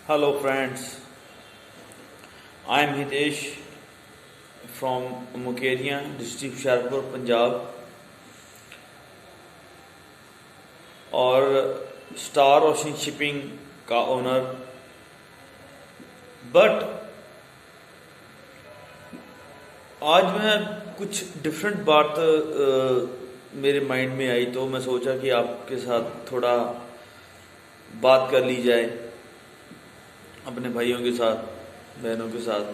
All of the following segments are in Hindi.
Hello friends, I am Hitesh from Mukeria, district Hoshiarpur, Punjab और स्टार ओशन शिपिंग का ओनर। बट आज मैं कुछ डिफरेंट बात मेरे माइंड में आई, तो मैं सोचा कि आपके साथ थोड़ा बात कर ली जाए, अपने भाइयों के साथ, बहनों के साथ।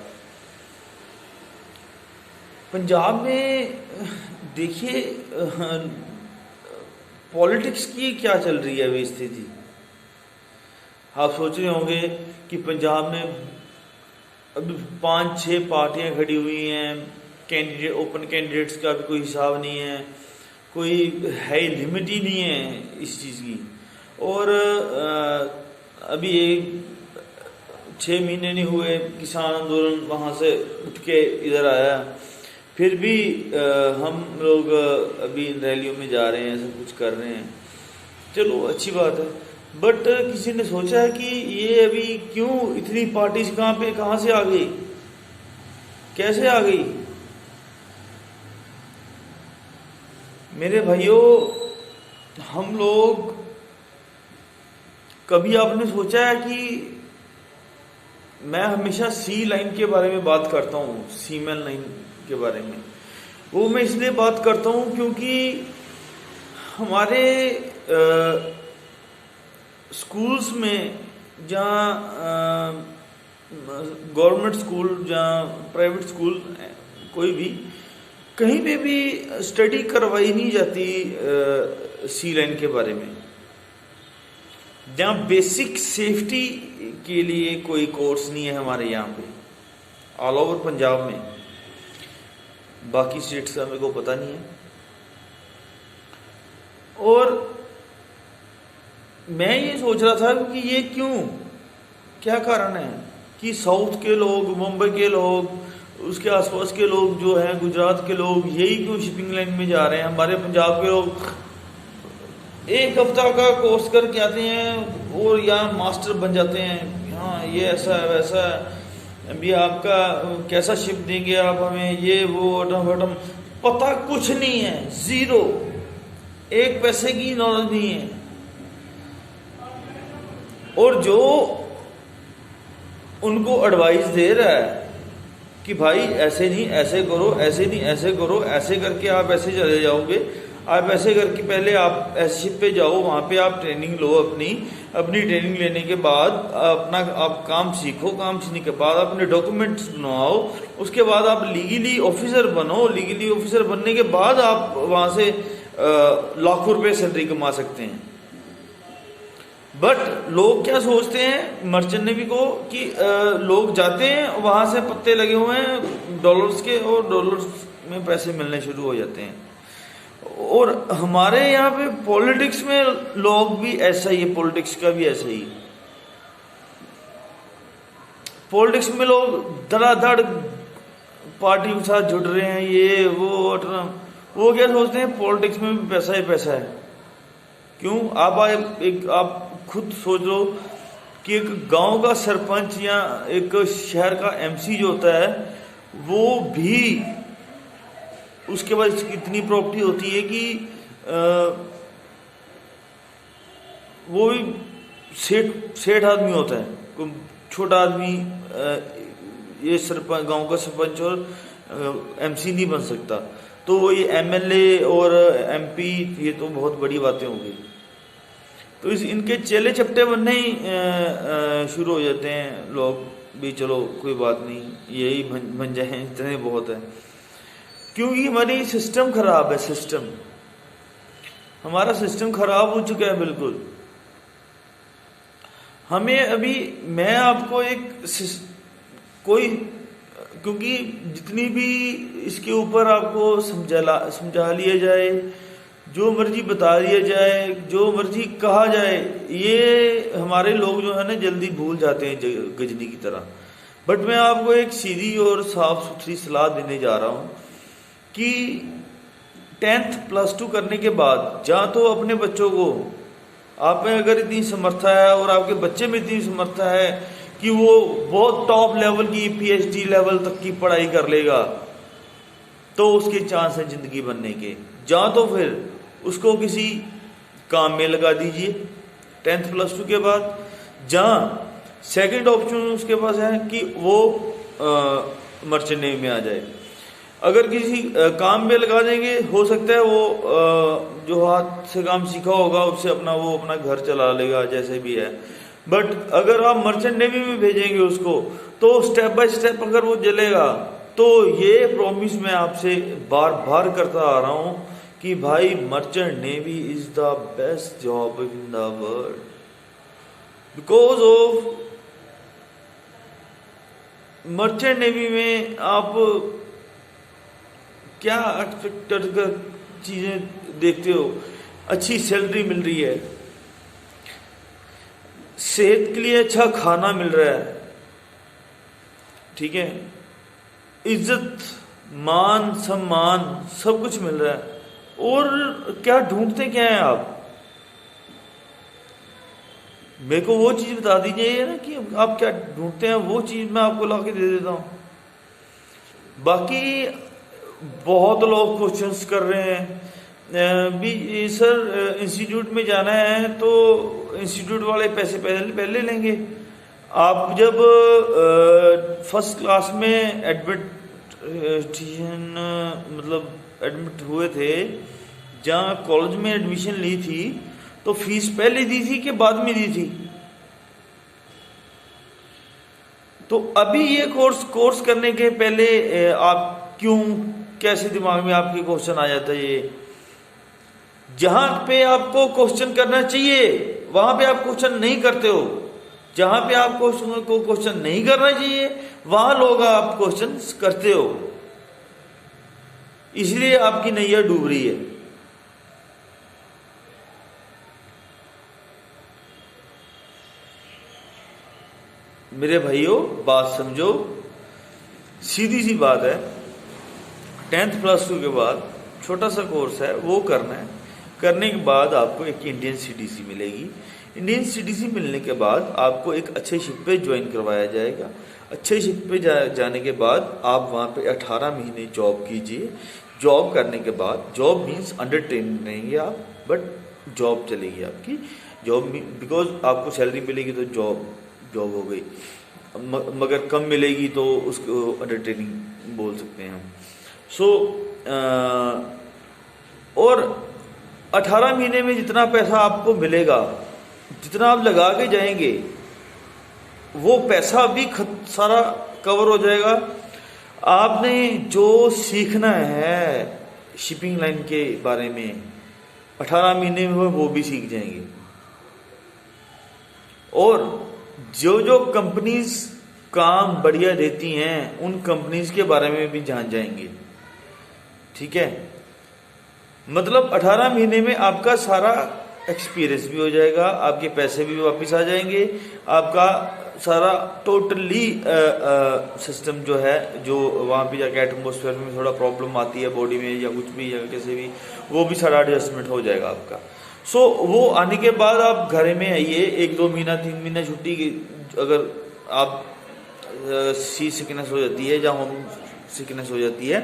पंजाब में देखिए पॉलिटिक्स की क्या चल रही है अभी स्थिति। आप सोच रहे होंगे कि पंजाब में अभी 5-6 पार्टियां खड़ी हुई हैं, कैंडिडेट, ओपन कैंडिडेट्स का भी कोई हिसाब नहीं है, कोई है लिमिट ही नहीं है इस चीज़ की। और अभी 6 महीने नहीं हुए किसान आंदोलन वहाँ से उठ के इधर आया, फिर भी हम लोग अभी रैलियों में जा रहे हैं, सब कुछ कर रहे हैं। चलो अच्छी बात है, बट किसी ने सोचा है कि ये अभी क्यों इतनी पार्टीज कहाँ से आ गई, कैसे आ गई? मेरे भाइयों, हम लोग कभी आपने सोचा है कि मैं हमेशा सी लाइन के बारे में बात करता हूँ, सीमेन लाइन के बारे में। वो मैं इसलिए बात करता हूँ क्योंकि हमारे स्कूल्स में, जहाँ गवर्नमेंट स्कूल, जहाँ प्राइवेट स्कूल, कोई भी कहीं पे भी स्टडी करवाई नहीं जाती सी लाइन के बारे में। जहाँ बेसिक सेफ्टी के लिए कोई कोर्स नहीं है हमारे यहाँ पे, ऑल ओवर पंजाब में। बाकी स्टेट्स का मेरे को पता नहीं है। और मैं ये सोच रहा था कि ये क्यों, क्या कारण है कि साउथ के लोग, मुंबई के लोग, उसके आसपास के लोग जो हैं, गुजरात के लोग, यही क्यों शिपिंग लाइन में जा रहे हैं? हमारे पंजाब के लोग 1 हफ्ता का कोर्स करके आते हैं और यहाँ मास्टर बन जाते हैं। हाँ, ये ऐसा है, वैसा है, अभी आपका कैसा शिप देंगे आप हमें, ये वो अटम पता कुछ नहीं है, जीरो, 1 पैसे की नॉलेज नहीं है। और जो उनको एडवाइस दे रहा है कि भाई ऐसे नहीं ऐसे करो, ऐसे नहीं ऐसे करो, ऐसे करके आप ऐसे चले जाओगे, आप ऐसे करके पहले आप ऐसे शिप पे जाओ, वहाँ पे आप ट्रेनिंग लो, अपनी ट्रेनिंग लेने के बाद आप काम सीखो, काम सीखने के बाद अपने डॉक्यूमेंट्स बनवाओ, उसके बाद आप लीगली ऑफिसर बनो, लीगली ऑफिसर बनने के बाद आप वहाँ से लाखों रुपए सैलरी कमा सकते हैं। बट लोग क्या सोचते हैं, मर्चेंट नेवी को, कि लोग जाते हैं, वहाँ से पत्ते लगे हुए हैं डॉलर्स के, और डॉलर्स में पैसे मिलने शुरू हो जाते हैं। और हमारे यहाँ पे पॉलिटिक्स में लोग भी ऐसा ही है, पॉलिटिक्स का भी ऐसा ही। पॉलिटिक्स में लोग धड़ाधड़ पार्टी के साथ जुड़ रहे हैं, ये वो क्या सोचते हैं, पॉलिटिक्स में भी पैसा ही पैसा है। क्यों? आप खुद सोच लो कि एक गांव का सरपंच या एक शहर का एमसी जो होता है, वो भी, उसके बाद इतनी प्रॉपर्टी होती है कि वो भी सेठ आदमी होता है, कोई छोटा आदमी ये सरपंच, गांव का सरपंच और एमसी नहीं बन सकता। तो वो ये एमएलए और एमपी, ये तो बहुत बड़ी बातें हो गई। तो इनके चेले चपटे बनने ही शुरू हो जाते हैं लोग भी। चलो कोई बात नहीं, यही बन जाए, इतने बहुत है। क्योंकि हमारी सिस्टम खराब है, हमारा सिस्टम खराब हो चुका है बिल्कुल। हमें अभी, मैं आपको क्योंकि जितनी भी इसके ऊपर आपको समझा लिया जाए, जो मर्जी बता दिया जाए, जो मर्जी कहा जाए, ये हमारे लोग जो है ना जल्दी भूल जाते हैं गजनी की तरह। बट मैं आपको एक सीधी और साफ सुथरी सलाह देने जा रहा हूँ कि 10th +2 करने के बाद, जहाँ तो अपने बच्चों को, आप में अगर इतनी समर्था है और आपके बच्चे में इतनी समर्था है कि वो बहुत टॉप लेवल की PhD लेवल तक की पढ़ाई कर लेगा तो उसके चांस है जिंदगी बनने के। या तो फिर उसको किसी काम में लगा दीजिए 10th प्लस 2 के बाद। जहाँ सेकंड ऑप्शन उसके पास है कि वो मर्चेंट नेवी में आ जाए। अगर किसी काम में लगा देंगे, हो सकता है वो जो हाथ से काम सीखा होगा उससे वो अपना घर चला लेगा जैसे भी है। बट अगर आप मर्चेंट नेवी में भेजेंगे उसको तो स्टेप बाय स्टेप अगर वो चलेगा तो ये प्रॉमिस मैं आपसे बार बार करता आ रहा हूं कि भाई merchant navy is the best job in the world because of merchant navy में आप क्या एक्सपेक्टेड चीजें देखते हो। अच्छी सैलरी मिल रही है, सेहत के लिए अच्छा खाना मिल रहा है, ठीक है, इज्जत मान सम्मान सब कुछ मिल रहा है। और क्या ढूंढते क्या है आप? मेरे को वो चीज बता दीजिए ना कि आप क्या ढूंढते हैं, वो चीज मैं आपको ला के दे देता हूं। बाकी बहुत लोग क्वेश्चंस कर रहे हैं भी सर इंस्टीट्यूट में जाना है तो इंस्टीट्यूट वाले पैसे पहले लेंगे। आप जब फर्स्ट क्लास में एडमिट हुए थे, जहाँ कॉलेज में एडमिशन ली थी, तो फीस पहले दी थी कि बाद में दी थी? तो अभी ये कोर्स करने के पहले आप क्यों, कैसे दिमाग में आपके क्वेश्चन आ जाता है? ये जहां पे आपको क्वेश्चन करना चाहिए वहां पे आप क्वेश्चन नहीं करते हो, जहां पे आपको क्वेश्चन नहीं करना चाहिए वहां लोग आप क्वेश्चन करते हो, इसलिए आपकी नैया डूब रही है। मेरे भाइयों बात समझो, सीधी सी बात है, 10th प्लस 2 के बाद छोटा सा कोर्स है वो करना है। करने के बाद आपको एक इंडियन CDC मिलेगी। इंडियन CDC मिलने के बाद आपको एक अच्छे शिप पे ज्वाइन करवाया जाएगा। अच्छे शिप पे जाने के बाद आप वहाँ पे 18 महीने जॉब कीजिए। जॉब करने के बाद, जॉब मीन्स अंडर ट्रेनिंग रहेंगे आप, बट जॉब चलेगी आपकी। जॉब बिकॉज आपको सैलरी मिलेगी तो जॉब हो गई, मगर कम मिलेगी तो उसको अंडर ट्रेनिंग बोल सकते हैं हम। और 18 महीने में जितना पैसा आपको मिलेगा, जितना आप लगा के जाएंगे, वो पैसा भी सारा कवर हो जाएगा। आपने जो सीखना है शिपिंग लाइन के बारे में 18 महीने में वो भी सीख जाएंगे। और जो कंपनीज काम बढ़िया देती हैं उन कंपनीज के बारे में भी जान जाएंगे, ठीक है। मतलब 18 महीने में आपका सारा एक्सपीरियंस भी हो जाएगा, आपके पैसे भी वापस आ जाएंगे, आपका सारा टोटली सिस्टम जो है, जो वहाँ पे जाके एटमोसफेयर में थोड़ा प्रॉब्लम आती है बॉडी में या कुछ भी या कैसे भी, वो भी सारा एडजस्टमेंट हो जाएगा आपका। वो आने के बाद आप घर में आइए, 1-2 महीना 3 महीना छुट्टी की, अगर आप सी सिकनेस हो जाती है या होम सिकनेस हो जाती है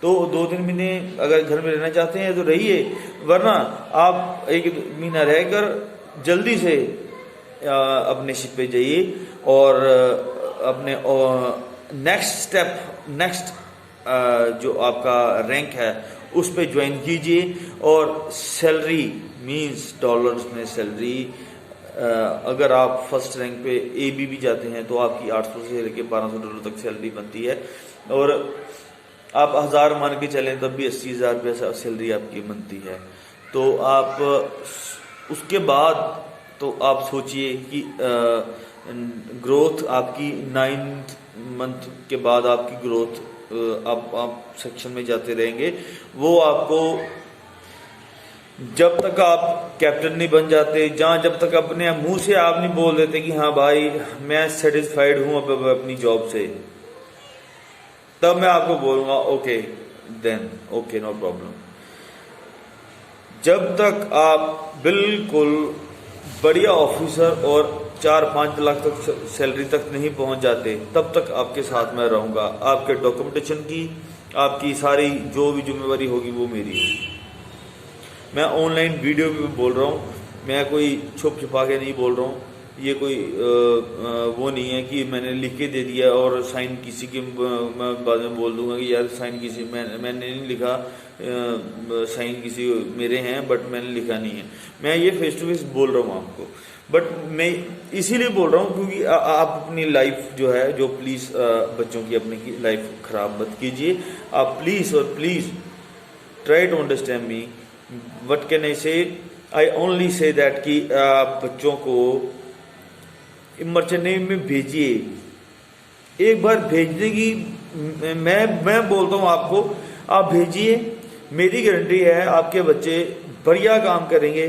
तो 2-3 महीने अगर घर में रहना चाहते हैं तो रहिए, वरना आप 1 महीना रहकर जल्दी से अपने शिप पे जाइए और अपने नेक्स्ट जो आपका रैंक है उस पे ज्वाइन कीजिए। और सैलरी मींस डॉलर्स में सैलरी, अगर आप फर्स्ट रैंक पे AB भी जाते हैं तो आपकी 800 से लेकर $1200 तक सैलरी बनती है। और आप 1000 मान के चलें तब भी 80,000 रुपये सैलरी आपकी बनती है। तो आप उसके बाद तो आप सोचिए कि ग्रोथ आपकी 9th मंथ के बाद आपकी ग्रोथ, आप सेक्शन में जाते रहेंगे, वो आपको जब तक आप कैप्टन नहीं बन जाते, जब तक अपने मुंह से आप नहीं बोल देते कि हाँ भाई मैं सेटिस्फाइड हूं अब अपनी जॉब से, तब मैं आपको बोलूंगा okay then okay no problem. जब तक आप बिल्कुल बढ़िया ऑफिसर और 4-5 लाख तक सैलरी तक नहीं पहुंच जाते, तब तक आपके साथ मैं रहूंगा। आपके डॉक्यूमेंटेशन की, आपकी सारी जो भी जिम्मेवारी होगी वो मेरी है। मैं ऑनलाइन वीडियो भी बोल रहा हूँ, मैं कोई छुप छुपा के नहीं बोल रहा हूँ। ये कोई वो नहीं है कि मैंने लिख के दे दिया और साइन किसी के, मैं बाद में बोल दूंगा कि यार साइन किसी, मैंने नहीं लिखा, साइन किसी मेरे हैं बट मैंने लिखा नहीं है। मैं ये फेस टू फेस बोल रहा हूँ आपको, बट मैं इसीलिए बोल रहा हूँ क्योंकि आप अपनी लाइफ जो है, जो प्लीज़ बच्चों की अपनी लाइफ ख़राब मत कीजिए। आप प्लीज़ और please try to understand me. What can I say, I only say that कि आप बच्चों को मर्चेंट नेवी में भेजिए। एक बार भेजने की मैं बोलता हूँ आपको, आप भेजिए, मेरी गारंटी है आपके बच्चे बढ़िया काम करेंगे,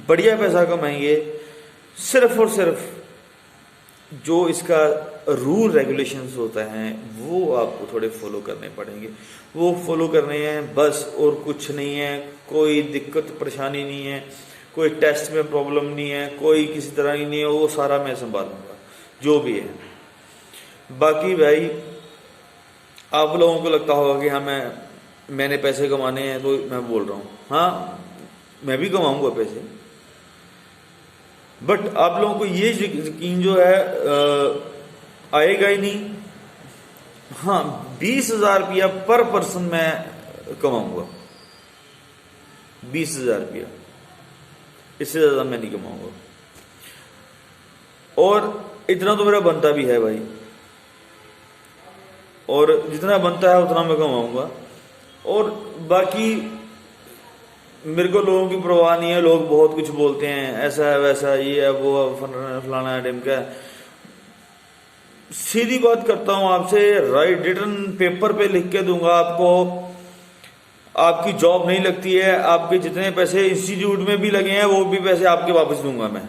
बढ़िया पैसा कमाएंगे। सिर्फ और सिर्फ जो इसका रूल रेगुलेशंस होता है वो आपको थोड़े फॉलो करने पड़ेंगे, वो फॉलो करने हैं बस, और कुछ नहीं है। कोई दिक्कत परेशानी नहीं है, कोई टेस्ट में प्रॉब्लम नहीं है, कोई किसी तरह की नहीं है, वो सारा मैं संभालूंगा जो भी है। बाकी भाई आप लोगों को लगता होगा कि हाँ मैंने पैसे कमाने हैं तो मैं बोल रहा हूँ, हाँ मैं भी कमाऊंगा पैसे, बट आप लोगों को ये यकीन जो है आएगा ही नहीं। हाँ 20,000 रुपया पर पर्सन मैं कमाऊंगा, 20,000 रुपया, इससे ज्यादा मैं नहीं कमाऊंगा। और इतना तो मेरा बनता भी है भाई, और जितना बनता है उतना मैं कमाऊंगा। और बाकी मेरे को लोगों की परवाह नहीं है। लोग बहुत कुछ बोलते हैं, ऐसा है वैसा है, ये है वो है, फलाना है ढिमका है। सीधी बात करता हूं आपसे, राइट रिटर्न पेपर पे लिख के दूंगा आपको। आपकी जॉब नहीं लगती है, आपके जितने पैसे इंस्टीट्यूट में भी लगे हैं वो भी पैसे आपके वापस दूंगा मैं,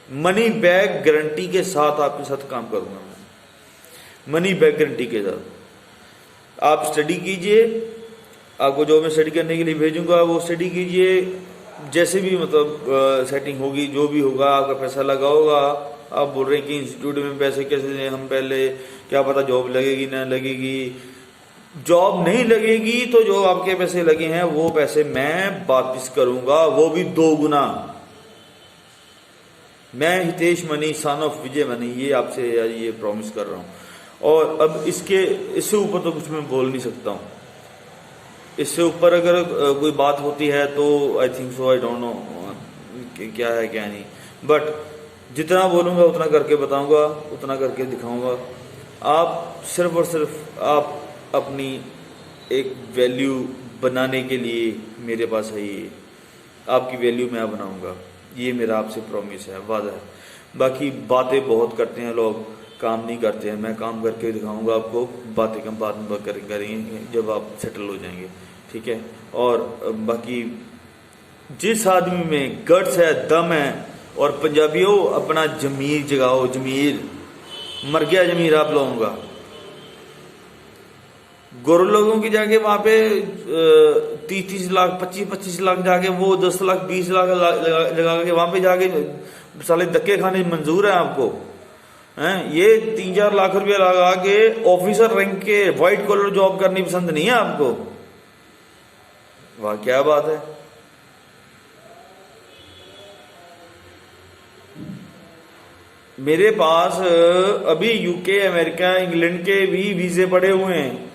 मनी बैक गारंटी के साथ आपके साथ काम करूंगा मैं, मनी बैक गारंटी के साथ। आप स्टडी कीजिए, आपको जो मैं स्टडी करने के लिए भेजूंगा वो स्टडी कीजिए, जैसे भी मतलब सेटिंग होगी, जो भी होगा, आपका पैसा लगा होगा। आप बोल रहे हैं कि इंस्टीट्यूट में पैसे कैसे दें हम, पहले क्या पता जॉब लगेगी ना लगेगी। जॉब नहीं लगेगी तो जो आपके पैसे लगे हैं वो पैसे मैं वापिस करूंगा, वो भी 2 गुना। मैं Hitesh money son of Vijay money ये आपसे ये प्रॉमिस कर रहा हूं। और अब इससे ऊपर तो कुछ मैं बोल नहीं सकता हूं। इससे ऊपर अगर कोई बात होती है तो I think so, I don't know क्या है क्या नहीं, बट जितना बोलूंगा उतना करके बताऊंगा, उतना करके दिखाऊंगा। आप सिर्फ और सिर्फ आप अपनी एक वैल्यू बनाने के लिए मेरे पास आइए, आपकी वैल्यू मैं बनाऊंगा, ये मेरा आपसे प्रॉमिस है, वादा है। बाकी बातें बहुत करते हैं लोग, काम नहीं करते हैं। मैं काम करके दिखाऊंगा आपको, बातें कम बाद में करेंगे जब आप सेटल हो जाएंगे, ठीक है। और बाकी जिस आदमी में गट्स है, दम है, और पंजाबियों अपना जमीर जगाओ, जमीर मर गया जमीर आप लोगों का। गोर लोगों की जाके वहां पे 30-30 लाख 25-25 लाख जाके, वो 10 लाख 20 लाख लगा के वहां पे जाके साले धक्के खाने मंजूर है आपको हैं? ये 3-4 लाख रुपया लगा के ऑफिसर रैंक के व्हाइट कॉलर जॉब करनी पसंद नहीं है आपको? वाह क्या बात है। मेरे पास अभी यूके, अमेरिका, इंग्लैंड के भी वीजे पड़े हुए हैं।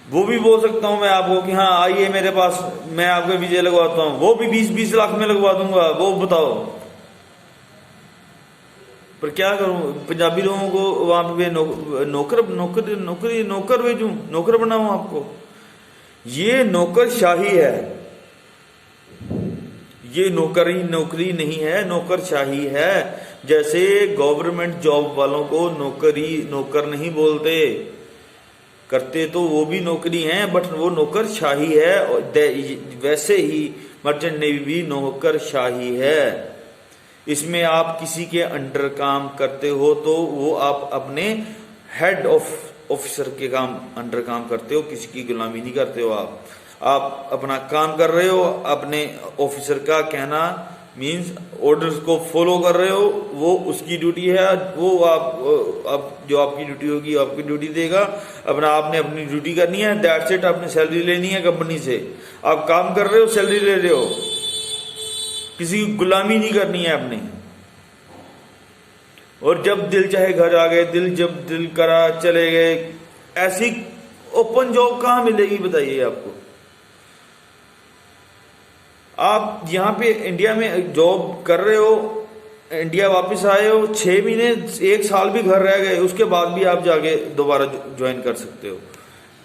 वो भी बोल सकता हूं मैं आपको कि हाँ आइए मेरे पास, मैं आपके वीजे लगवाता हूं। वो भी 20-20 लाख में लगवा दूंगा, वो बताओ। पर क्या करूं, पंजाबी लोगों को वहां पे नौकर भेजूं, नौकर बनाऊं आपको? ये नौकरशाही है, ये नौकरी नहीं है, नौकरशाही है। जैसे गवर्नमेंट जॉब वालों को नौकर नहीं बोलते, करते तो वो भी नौकरी है, बट वो नौकरशाही है। वैसे ही मर्चेंट नेवी भी नौकरशाही है। इसमें आप किसी के अंडर काम करते हो तो वो आप अपने हेड ऑफिसर के अंडर काम करते हो, किसी की गुलामी नहीं करते हो। आप अपना काम कर रहे हो, अपने ऑफिसर का कहना मीन्स ऑर्डर्स को फॉलो कर रहे हो, वो उसकी ड्यूटी है, वो आप जो आपकी ड्यूटी होगी आपकी ड्यूटी देगा। अपना आपने अपनी ड्यूटी करनी है, दैट्स इट। आपने सैलरी लेनी है कंपनी से, आप काम कर रहे हो, सैलरी ले रहे हो, किसी की गुलामी नहीं करनी है आपने। और जब दिल चाहे घर आ गए, जब दिल करा चले गए। ऐसी ओपन जॉब कहाँ मिलेगी बताइए आपको? आप यहाँ पे इंडिया में जॉब कर रहे हो, इंडिया वापस आए हो, 6 महीने 1 साल भी घर रह गए, उसके बाद भी आप जाके दोबारा ज्वाइन कर सकते हो।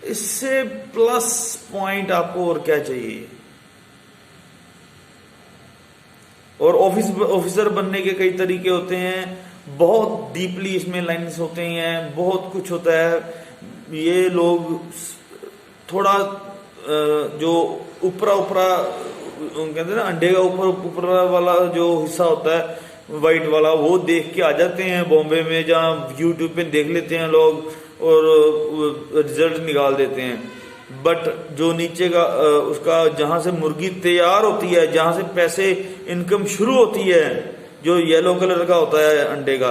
इससे प्लस पॉइंट आपको और क्या चाहिए? और ऑफिसर बनने के कई तरीके होते हैं, बहुत डीपली इसमें लाइन्स होते हैं, बहुत कुछ होता है। ये लोग थोड़ा जो ऊपरा कहते हैं ना, अंडे का ऊपर वाला जो हिस्सा होता है वाइट वाला, वो देख के आ जाते हैं बॉम्बे में, जहाँ यूट्यूब पे देख लेते हैं लोग और रिजल्ट निकाल देते हैं। बट जो नीचे का उसका जहां से मुर्गी तैयार होती है, जहां से पैसे इनकम शुरू होती है, जो येलो कलर का होता है अंडे का,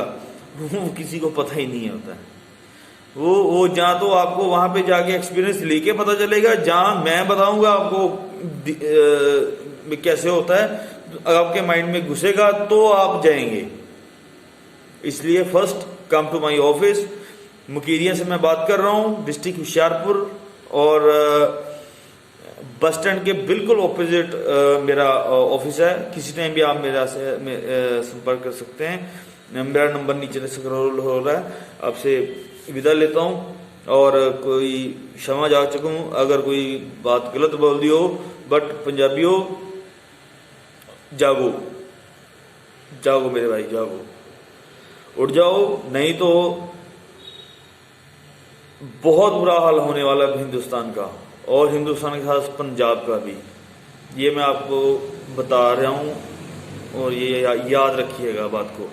वो किसी को पता ही नहीं होता है। वो जहाँ तो आपको वहां पे जाके एक्सपीरियंस लेके पता चलेगा, जहां मैं बताऊंगा आपको कैसे होता है, आपके माइंड में घुसेगा तो आप जाएंगे। इसलिए first come to my office. Mukerian से मैं बात कर रहा हूँ, डिस्ट्रिक्ट होशियारपुर, और बस स्टैंड के बिल्कुल ऑपोजिट मेरा ऑफिस है। किसी टाइम भी आप मेरा से संपर्क कर सकते हैं। मेरा नंबर नीचे स्क्रॉल हो रहा है। आपसे विदा लेता हूँ, और कोई क्षमा जा चुका हूँ अगर कोई बात गलत बोल दी हो। बट पंजाबियों, जागो जागो मेरे भाई, जागो, उठ जाओ, नहीं तो बहुत बुरा हाल होने वाला है हिंदुस्तान का, और हिंदुस्तान के साथ पंजाब का भी। ये मैं आपको बता रहा हूँ, और ये याद रखिएगा बात को।